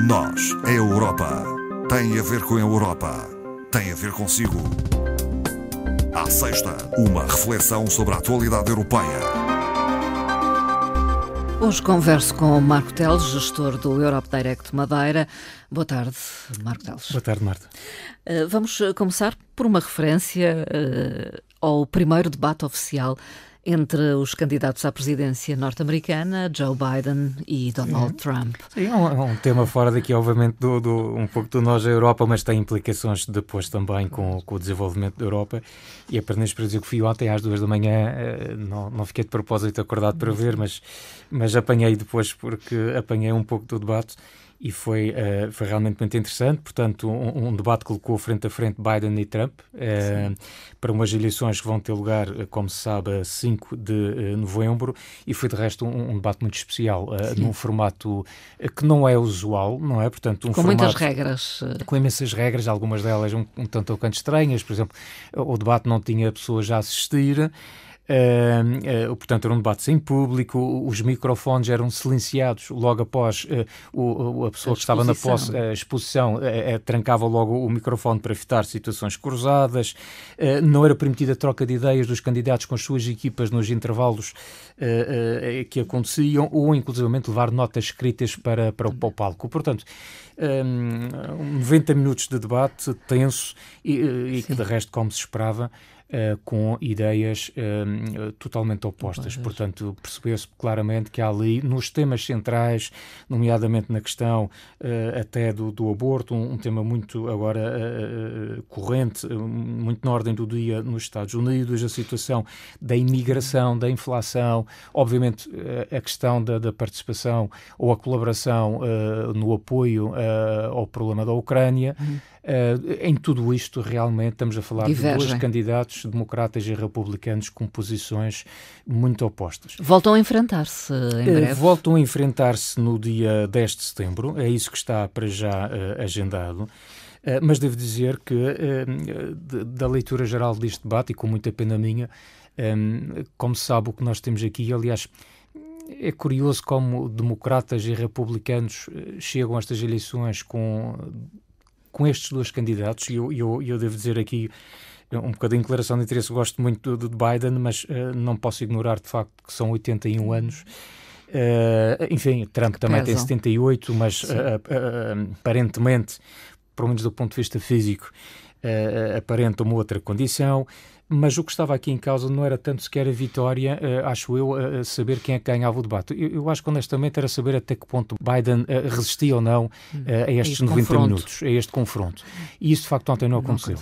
Nós, a Europa, tem a ver com a Europa, tem a ver consigo. À sexta, uma reflexão sobre a atualidade europeia. Hoje converso com o Marco Teles, gestor do Europe Direct Madeira. Boa tarde, Marco Teles. Boa tarde, Marta. Vamos começar por uma referência ao primeiro debate oficial entre os candidatos à presidência norte-americana, Joe Biden e Donald Trump. Sim, é um tema fora daqui, obviamente, um pouco do nós da Europa, mas tem implicações depois também com o desenvolvimento da Europa. E apenas para dizer que fui ontem às 2 da manhã, não fiquei de propósito acordado para ver, mas apanhei depois porque apanhei um pouco do debate. E foi realmente muito interessante. Portanto, um debate que colocou frente a frente Biden e Trump para umas eleições que vão ter lugar, como se sabe, a 5 de novembro, e foi de resto um debate muito especial, num formato que não é usual, não é? Portanto, com muitas regras. Com imensas regras, algumas delas um tanto ou quanto estranhas. Por exemplo, o debate não tinha pessoas a assistir. Portanto, era um debate sem público, os microfones eram silenciados logo após a pessoa que estava na posse, a exposição, trancava logo o microfone para evitar situações cruzadas, não era permitida a troca de ideias dos candidatos com as suas equipas nos intervalos que aconteciam, ou inclusivamente levar notas escritas para o palco. Portanto, 90 minutos de debate tenso e que de resto, como se esperava, com ideias totalmente opostas. Portanto, percebeu-se claramente que há ali, nos temas centrais, nomeadamente na questão até do aborto, um tema muito agora corrente, muito na ordem do dia nos Estados Unidos, a situação da imigração, da inflação, obviamente a questão da participação ou a colaboração no apoio ao problema da Ucrânia. Em tudo isto, realmente, estamos a falar de dois candidatos, democratas e republicanos, com posições muito opostas. Voltam a enfrentar-se em breve? Voltam a enfrentar-se no dia 10 de setembro, é isso que está para já agendado. Mas devo dizer que, da leitura geral deste debate, e com muita pena minha, como se sabe, o que nós temos aqui, aliás, é curioso como democratas e republicanos chegam a estas eleições com estes dois candidatos, e eu devo dizer aqui um bocadinho de declaração de interesse, gosto muito de Biden, mas não posso ignorar de facto que são 81 anos. Enfim, Trump também tem 78, mas aparentemente, pelo menos do ponto de vista físico, aparenta uma outra condição. Mas o que estava aqui em causa não era tanto sequer a vitória, acho eu, saber quem é que ganhava o debate. Eu acho que, honestamente, era saber até que ponto Biden resistia ou não a estes 90 minutos, a este confronto. E isso, de facto, ontem não aconteceu.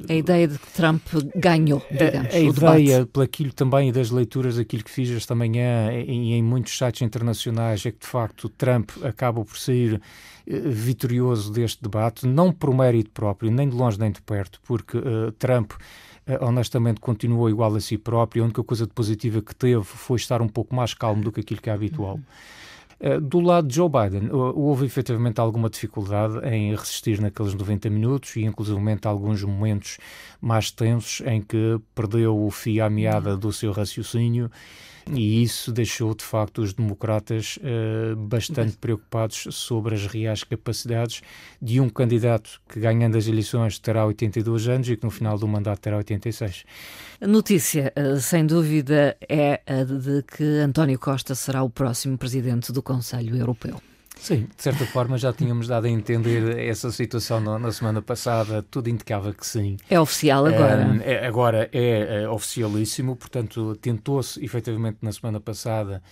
A ideia de que Trump ganhou, digamos, a ideia, pelo aquilo também e das leituras, aquilo que fiz esta manhã e em muitos sites internacionais, é que, de facto, Trump acaba por sair vitorioso deste debate, não por mérito próprio, nem de longe nem de perto, porque Trump honestamente continuou igual a si próprio. A única coisa de positiva que teve foi estar um pouco mais calmo do que aquilo que é habitual. Do lado de Joe Biden, houve efetivamente alguma dificuldade em resistir naqueles 90 minutos e inclusivamente alguns momentos mais tensos em que perdeu o fio à meada do seu raciocínio, e isso deixou de facto os democratas bastante preocupados sobre as reais capacidades de um candidato que, ganhando as eleições, terá 82 anos e que no final do mandato terá 86. A notícia, sem dúvida, é a de que António Costa será o próximo presidente do Conselho Europeu. Sim, de certa forma já tínhamos dado a entender essa situação na semana passada, tudo indicava que sim. É oficial agora? Agora é oficialíssimo, portanto tentou-se efetivamente na semana passada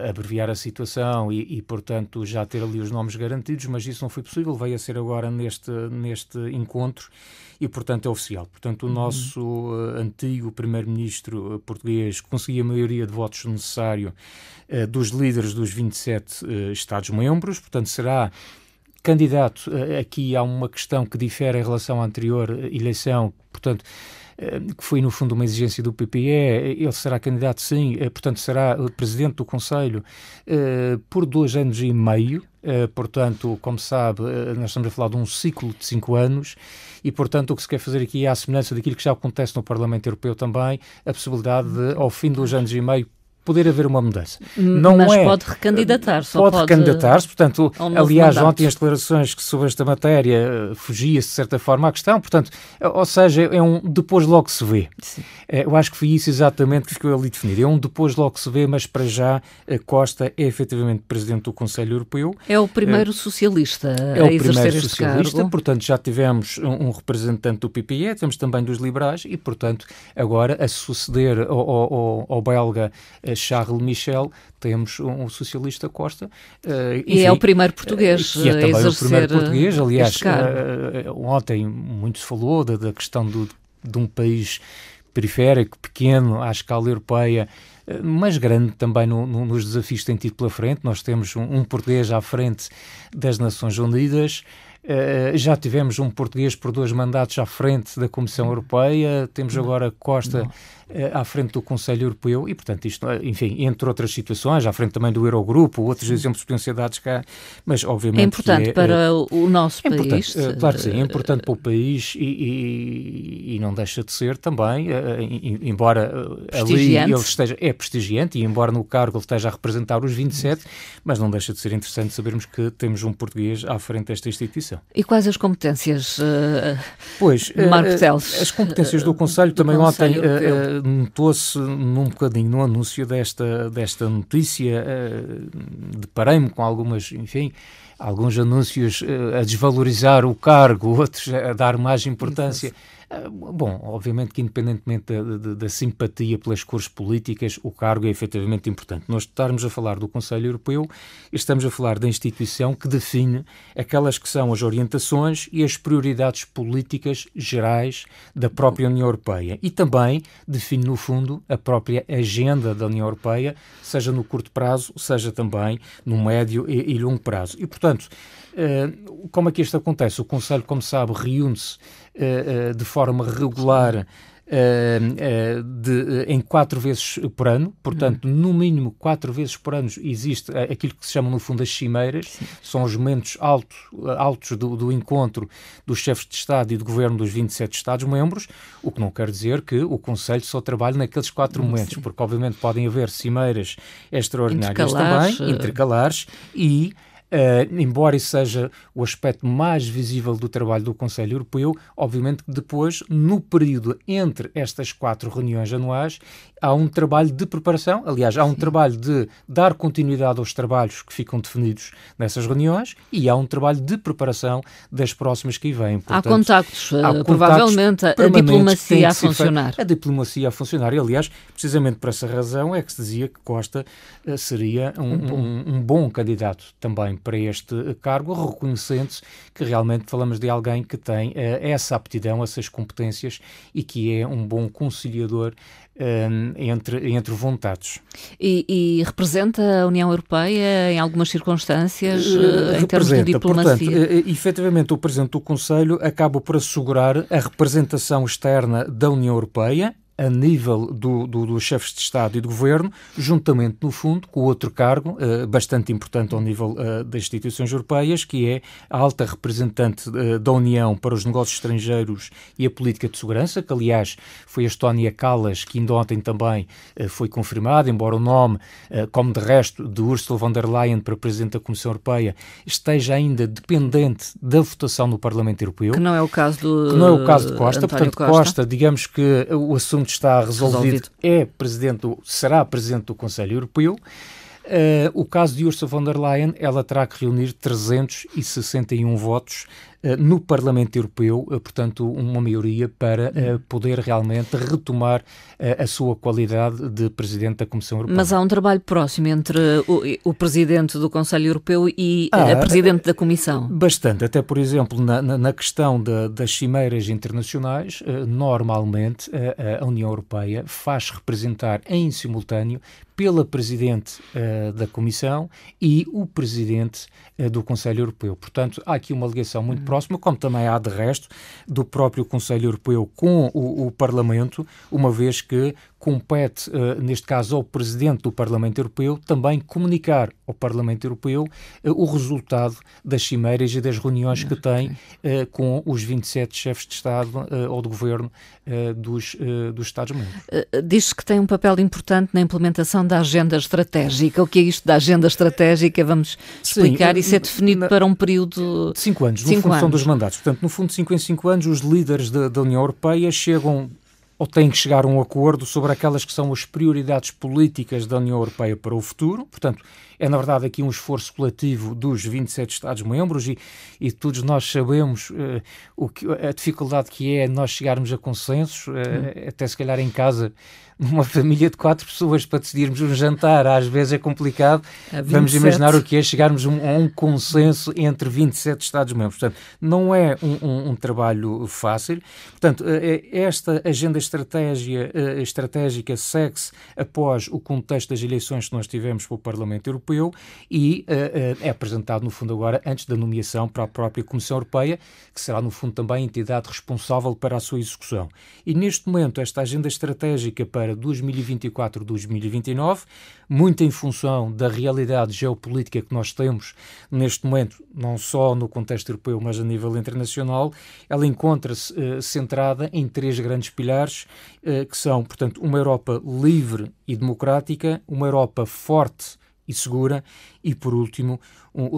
abreviar a situação e, portanto, já ter ali os nomes garantidos, mas isso não foi possível, veio a ser agora neste encontro e, portanto, é oficial. Portanto, o nosso antigo primeiro-ministro português conseguiu a maioria de votos necessário dos líderes dos 27 Estados-membros, portanto, será candidato. Aqui há uma questão que difere em relação à anterior eleição, portanto, que foi no fundo uma exigência do PPE, ele será candidato sim, portanto será presidente do Conselho por 2 anos e meio, portanto, como sabe, nós estamos a falar de um ciclo de 5 anos e, portanto, o que se quer fazer aqui é a semelhança daquilo que já acontece no Parlamento Europeu também, a possibilidade de, ao fim de 2 anos e meio, poder haver uma mudança. Mas pode recandidatar-se. Pode recandidatar-se, portanto, aliás, mandato. ontem as declarações que sobre esta matéria fugia-se de certa forma à questão, portanto, ou seja, é um depois logo se vê. Sim. Eu acho que foi isso exatamente que ficou ali definido. É um depois logo se vê, mas para já Costa é efetivamente Presidente do Conselho Europeu. É o primeiro socialista É a o exercer primeiro este socialista, cargo. portanto já tivemos um representante do PPE, temos também dos liberais e, portanto, agora a suceder ao belga Charles Michel, temos um socialista Costa. E é o primeiro português que é também a exercer o primeiro português. Aliás, ontem muito se falou da questão de um país periférico, pequeno, à escala europeia, mas grande também nos desafios que tem tido pela frente. Nós temos um português à frente das Nações Unidas, já tivemos um português por 2 mandatos à frente da Comissão Europeia, temos agora Costa à frente do Conselho Europeu e, portanto, isto, enfim, entre outras situações, à frente também do Eurogrupo, outros exemplos podiam ser dados cá, mas obviamente... É importante para o nosso país. Claro que sim, é importante para o país e não deixa de ser também, embora ali ele esteja, é prestigiante e embora no cargo ele esteja a representar os 27, mas não deixa de ser interessante sabermos que temos um português à frente desta instituição. E quais as competências, Pois, Marco Teles? As competências do Conselho também ontem notou-se num bocadinho no anúncio desta notícia, deparei-me com alguns anúncios a desvalorizar o cargo, outros a dar mais importância. Bom, obviamente que independentemente da simpatia pelas cores políticas, o cargo é efetivamente importante. Nós estarmos a falar do Conselho Europeu, estamos a falar da instituição que define aquelas que são as orientações e as prioridades políticas gerais da própria União Europeia e também define, no fundo, a própria agenda da União Europeia, seja no curto prazo, seja também no médio e longo prazo. E, portanto, como é que isto acontece? O Conselho, como sabe, reúne-se de forma regular em 4 vezes por ano, portanto, no mínimo 4 vezes por ano existe aquilo que se chama, no fundo, as cimeiras. Sim. São os momentos altos do encontro dos chefes de Estado e de Governo dos 27 Estados-membros, o que não quer dizer que o Conselho só trabalhe naqueles 4 momentos, porque obviamente podem haver cimeiras extraordinárias também, intercalares, e embora isso seja o aspecto mais visível do trabalho do Conselho Europeu, obviamente que depois, no período entre estas 4 reuniões anuais, há um trabalho de preparação, aliás, há um trabalho de dar continuidade aos trabalhos que ficam definidos nessas reuniões e há um trabalho de preparação das próximas que aí vêm. Portanto, há contactos, provavelmente a diplomacia a funcionar. A diplomacia a funcionar e, aliás, precisamente por essa razão é que se dizia que Costa seria um bom candidato também para este cargo, reconhecendo-se que realmente falamos de alguém que tem essa aptidão, essas competências e que é um bom conciliador entre vontades. E representa a União Europeia em algumas circunstâncias em termos de diplomacia? Portanto, efetivamente o Presidente do Conselho acaba por assegurar a representação externa da União Europeia a nível dos chefes de Estado e de Governo, juntamente, no fundo, com outro cargo bastante importante ao nível das instituições europeias, que é a alta representante da União para os negócios estrangeiros e a política de segurança, que, aliás, foi a Estónia Kallas, que ainda ontem também foi confirmada, embora o nome, como de resto, de Ursula von der Leyen para Presidente da Comissão Europeia, esteja ainda dependente da votação no Parlamento Europeu. Que não é o caso de Costa. Portanto, Costa, digamos que o assunto está resolvido. Será Presidente do Conselho Europeu. O caso de Ursula von der Leyen, ela terá que reunir 361 votos no Parlamento Europeu, portanto, uma maioria para poder realmente retomar a sua qualidade de Presidente da Comissão Europeia. Mas há um trabalho próximo entre o Presidente do Conselho Europeu e a Presidente da Comissão? Bastante. Até, por exemplo, na questão das cimeiras internacionais, normalmente a União Europeia faz representar em simultâneo pela Presidente da Comissão e o Presidente do Conselho Europeu. Portanto, há aqui uma ligação muito próxima, como também há de resto do próprio Conselho Europeu com o Parlamento, uma vez que compete, neste caso, ao Presidente do Parlamento Europeu, também comunicar ao Parlamento Europeu o resultado das cimeiras e das reuniões que tem com os 27 chefes de Estado ou de Governo dos Estados-membros. Diz que tem um papel importante na implementação da agenda estratégica. O que é isto da agenda estratégica? Vamos explicar. Isso é definido para um período de 5 anos, no fundo são dos mandatos. Portanto, no fundo, de 5 em 5 anos, os líderes da União Europeia chegam ou têm que chegar a um acordo sobre aquelas que são as prioridades políticas da União Europeia para o futuro. Portanto, é na verdade aqui um esforço coletivo dos 27 Estados-membros e todos nós sabemos a dificuldade que é nós chegarmos a consensos, até se calhar em casa, numa família de 4 pessoas, para decidirmos um jantar, às vezes é complicado. Vamos imaginar o que é chegarmos a um consenso entre 27 Estados-membros. Portanto, não é um trabalho fácil. Portanto, esta agenda estratégica segue-se após o contexto das eleições que nós tivemos para o Parlamento Europeu e é apresentado, no fundo, agora, antes da nomeação para a própria Comissão Europeia, que será, no fundo, também a entidade responsável para a sua execução. E, neste momento, esta agenda estratégica para 2024-2029, muito em função da realidade geopolítica que nós temos neste momento, não só no contexto europeu, mas a nível internacional, ela encontra-se centrada em 3 grandes pilares, que são, portanto, uma Europa livre e democrática, uma Europa forte e segura e, por último,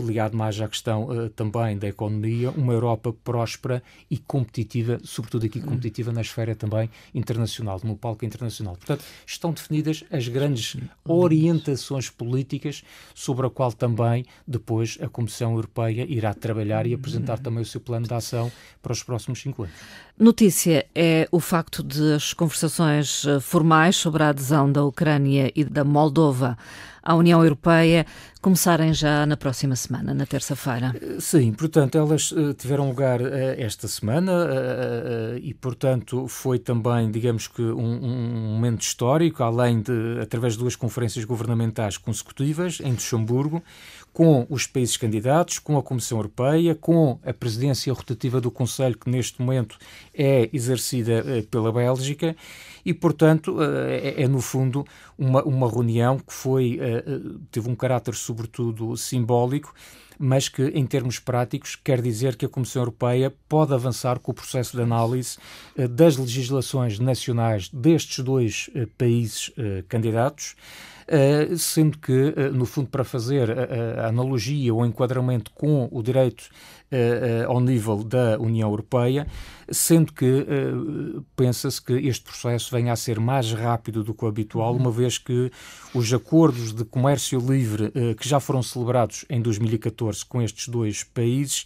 ligado mais à questão também da economia, uma Europa próspera e competitiva, sobretudo aqui competitiva na esfera também internacional, no palco internacional. Portanto, estão definidas as grandes orientações políticas sobre a qual também depois a Comissão Europeia irá trabalhar e apresentar também o seu plano de ação para os próximos 5 anos. Notícia é o facto de as conversações formais sobre a adesão da Ucrânia e da Moldova à União Europeia começarem já na próxima semana, na terça-feira. Sim, portanto, elas tiveram lugar esta semana e, portanto, foi também, digamos que, um momento histórico, além de, através de 2 conferências governamentais consecutivas, em Luxemburgo, com os países candidatos, com a Comissão Europeia, com a presidência rotativa do Conselho, que neste momento é exercida pela Bélgica, e, portanto, é no fundo uma reunião que teve um caráter sobretudo simbólico, mas que, em termos práticos, quer dizer que a Comissão Europeia pode avançar com o processo de análise das legislações nacionais destes 2 países candidatos, sendo que, no fundo, para fazer a analogia ou o enquadramento com o direito ao nível da União Europeia, sendo que pensa-se que este processo venha a ser mais rápido do que o habitual, uma vez que os acordos de comércio livre que já foram celebrados em 2014 com estes 2 países,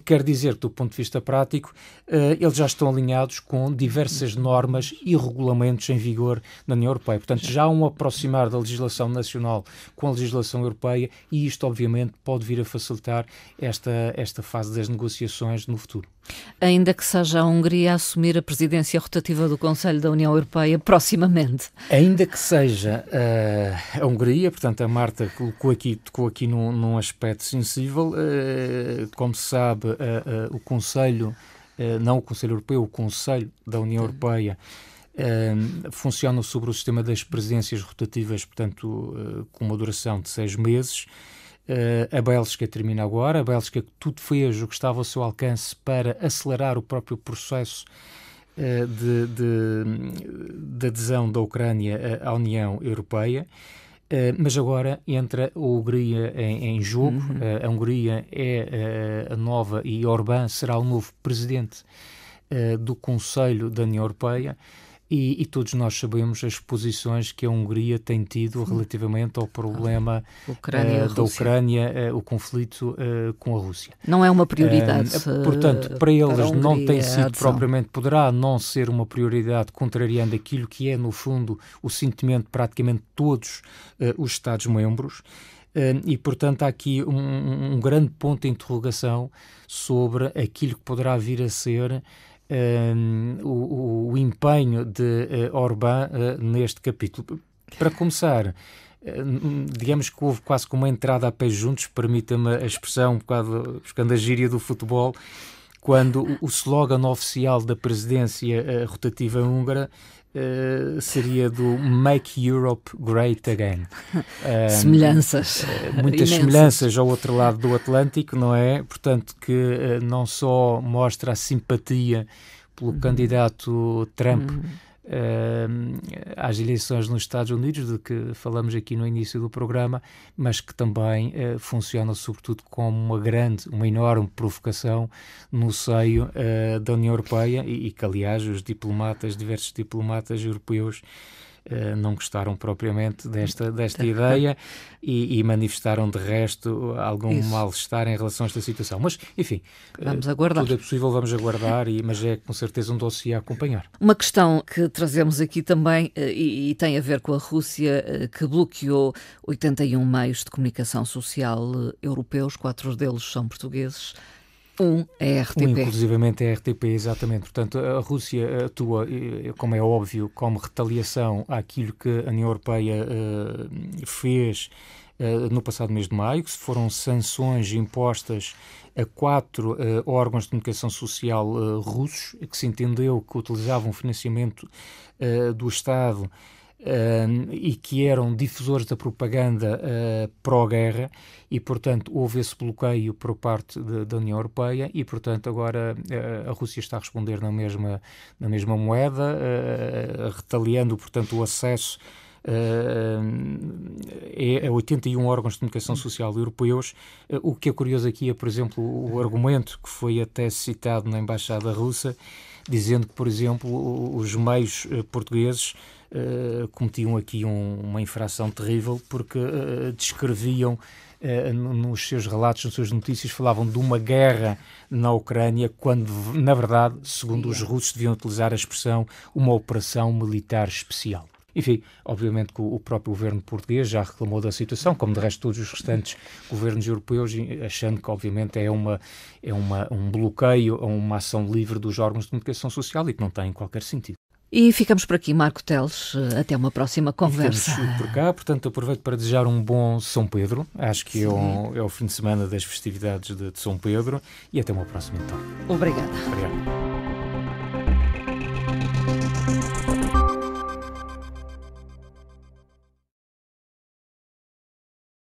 quer dizer que, do ponto de vista prático, eles já estão alinhados com diversas normas e regulamentos em vigor na União Europeia. Portanto, já há um aproximar da legislação nacional com a legislação europeia e isto, obviamente, pode vir a facilitar esta fase das negociações no futuro. Ainda que seja a Hungria a assumir a presidência rotativa do Conselho da União Europeia proximamente. Ainda que seja a Hungria, portanto, a Marta tocou aqui num aspecto sensível. Como se sabe, o Conselho, não o Conselho Europeu, o Conselho da União Europeia, funciona sobre o sistema das presidências rotativas, portanto, com uma duração de 6 meses. A Bélgica termina agora. A Bélgica tudo fez o que estava ao seu alcance para acelerar o próprio processo de adesão da Ucrânia à União Europeia, mas agora entra a Hungria em jogo. A Hungria é a nova e Orbán será o novo presidente do Conselho da União Europeia. E todos nós sabemos as posições que a Hungria tem tido relativamente ao problema da Ucrânia, o conflito com a Rússia. Não é uma prioridade. Portanto, para eles não tem sido propriamente, poderá não ser uma prioridade, contrariando aquilo que é, no fundo, o sentimento de praticamente todos os Estados-membros. E, portanto, há aqui um grande ponto de interrogação sobre aquilo que poderá vir a ser o empenho de Orbán neste capítulo. Para começar, digamos que houve quase como uma entrada a pé juntos, permita-me a expressão, um bocado buscando a gíria do futebol, quando o slogan oficial da presidência rotativa húngara seria do Make Europe Great Again. Semelhanças. Muitas imensas. semelhanças ao outro lado do Atlântico, não é? Portanto, que não só mostra a simpatia pelo candidato Trump às eleições nos Estados Unidos, de que falamos aqui no início do programa, mas que também funciona sobretudo como uma enorme provocação no seio da União Europeia e que, aliás, diversos diplomatas europeus não gostaram propriamente desta ideia e manifestaram de resto algum mal-estar em relação a esta situação. Mas, enfim, vamos aguardar. Tudo é possível, vamos aguardar, mas é com certeza um dossiê a acompanhar. Uma questão que trazemos aqui também e tem a ver com a Rússia, que bloqueou 81 meios de comunicação social europeus, 4 deles são portugueses. É a RTP. Inclusivamente é a RTP, exatamente. Portanto, a Rússia atua, como é óbvio, como retaliação àquilo que a União Europeia fez no passado mês de maio, que foram sanções impostas a 4 órgãos de comunicação social russos, que se entendeu que utilizavam o financiamento do Estado e que eram difusores da propaganda pró-guerra e, portanto, houve esse bloqueio por parte da União Europeia e, portanto, agora a Rússia está a responder na mesma moeda, retaliando, portanto, o acesso a 81 órgãos de comunicação social europeus. O que é curioso aqui é, por exemplo, o argumento que foi até citado na Embaixada Russa, dizendo que, por exemplo, os meios portugueses cometiam aqui uma infração terrível porque descreviam nos seus relatos, nas suas notícias, falavam de uma guerra na Ucrânia, quando, na verdade, segundo os russos, deviam utilizar a expressão uma operação militar especial. Enfim, obviamente que o próprio governo português já reclamou da situação, como de resto todos os restantes governos europeus, achando que obviamente é um bloqueio a uma ação livre dos órgãos de comunicação social e que não tem qualquer sentido. E ficamos por aqui, Marco Teles. Até uma próxima conversa. Ficamos por cá, portanto aproveito para desejar um bom São Pedro. Acho que é o fim de semana das festividades de São Pedro e até uma próxima então. Obrigada. Obrigado.